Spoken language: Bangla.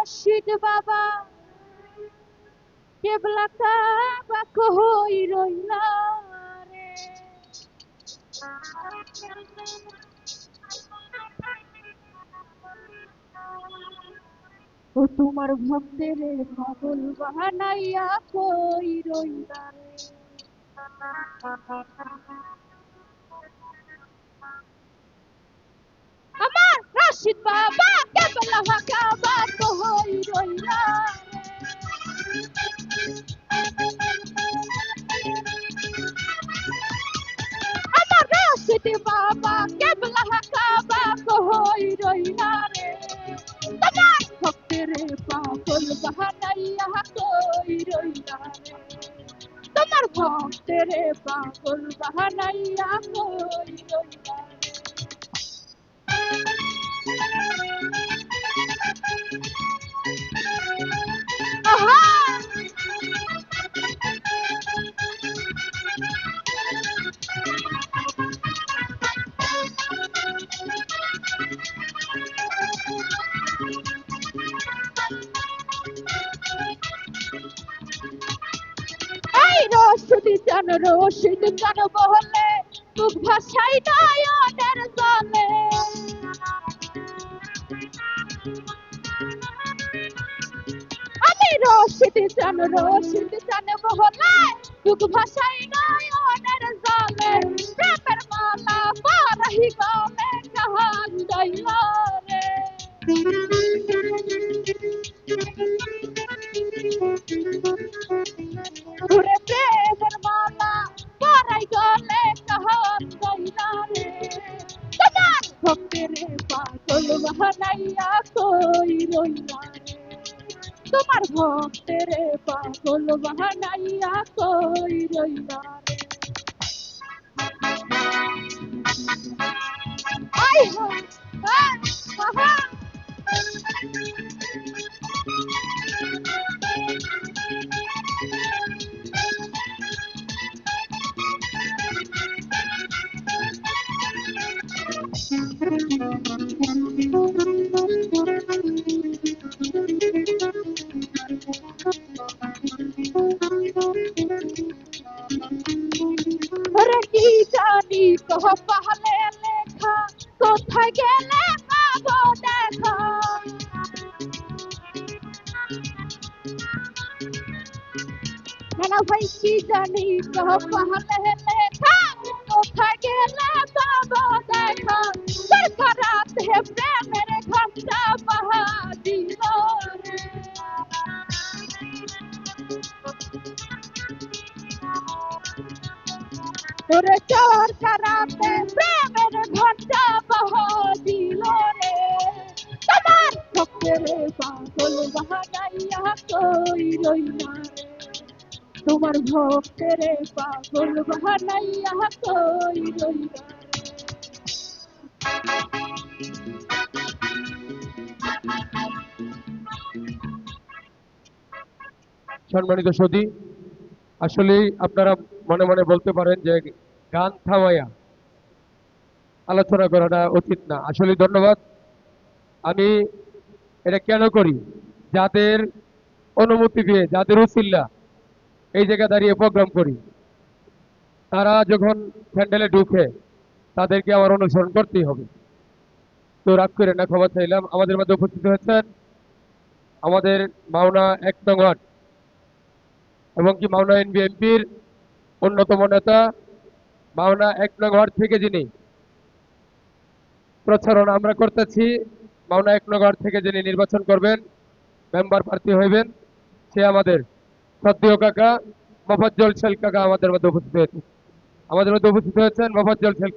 রশিদ বাবা কেবলা কাবা কই রইলা রে। ও তোমার ভক্তের পাগল বানাইয়া কই রইলা রে। আমার রশিদ বাবা কেবলা কাবা কই রইলা আমার রশিদ বাবা কেবলা কাবা কই রইলা রে। তোমার ভক্তের পাগল বানাইয়া কই রইলা রে। তোমার ভক্তের পাগল বানাইয়া কই রইলা রে। আহা রশিদ চান বলে মুখ ভাষাই নয়নের জলে। আমি রশিদ চান বলে মুখ ভাষাই নয়নের জলে। প্রেমের মালা পরাহি গলে কাহান যাইল রে। ঘুরে প্রেমের মালা পরাই গলে কাহান যাইল রে। তোমার ভক্তের পাগল বানাইয়া কই রইলা রে। তোমার ভক্তের পাগল বানাইয়া কই রইলা রে। আই হায় আহা কি জানি কহ পাহলে লেখা কোথায় গেলে পাবো দেখা। না ভাই কি জানি কহ পাহলে লেখা কোথায় গেলে পাবো দেখা। সরকারাত হে প্রেমের ঘন্টা বাহা দিল রে। তোরে চোর কারাতে প্রেমের ঘন্টা বাহা দিল রে। তোমার ভক্তের পাগল বানাইয়া কই রইলা রে। তোমার ভক্তের পাগল বানাইয়া কই রইলা রে। সম্মানিত সদী, আসলে আপনারা মনে মনে বলতে পারেন যে গান থামাইয়া আলোচনা করাটা উচিত না। আসলে ধন্যবাদ। আমি এটা কেন করি, যাদের অনুমতি পেয়ে যাদের উসিল্লা এই জায়গায় দাঁড়িয়ে প্রোগ্রাম করি, তারা যখন প্যান্ডেলে ঢুকে তাদেরকে আমার অনুসরণ করতেই হবে। তো রাগ করে না, ক্ষমা চাইলাম। আমাদের মধ্যে উপস্থিত হয়েছেন আমাদের মাওনা ১ নং ওয়ার্ড এবং কি মাওনা এনবিএমপির অন্যতম নেতা, মাওনা ১ নং ওয়ার্ড থেকে যিনি প্রচারণা আমরা করতেছি, মাওনা ১ নং ওয়ার্ড থেকে যিনি নির্বাচন করবেন, মেম্বার প্রার্থী হইবেন, সে আমাদের শ্রদ্ধেয় কাকা মোফাজ্জল শেল কাকা আমাদের মধ্যে উপস্থিত হয়েছেন। মোফাজ্জল শেল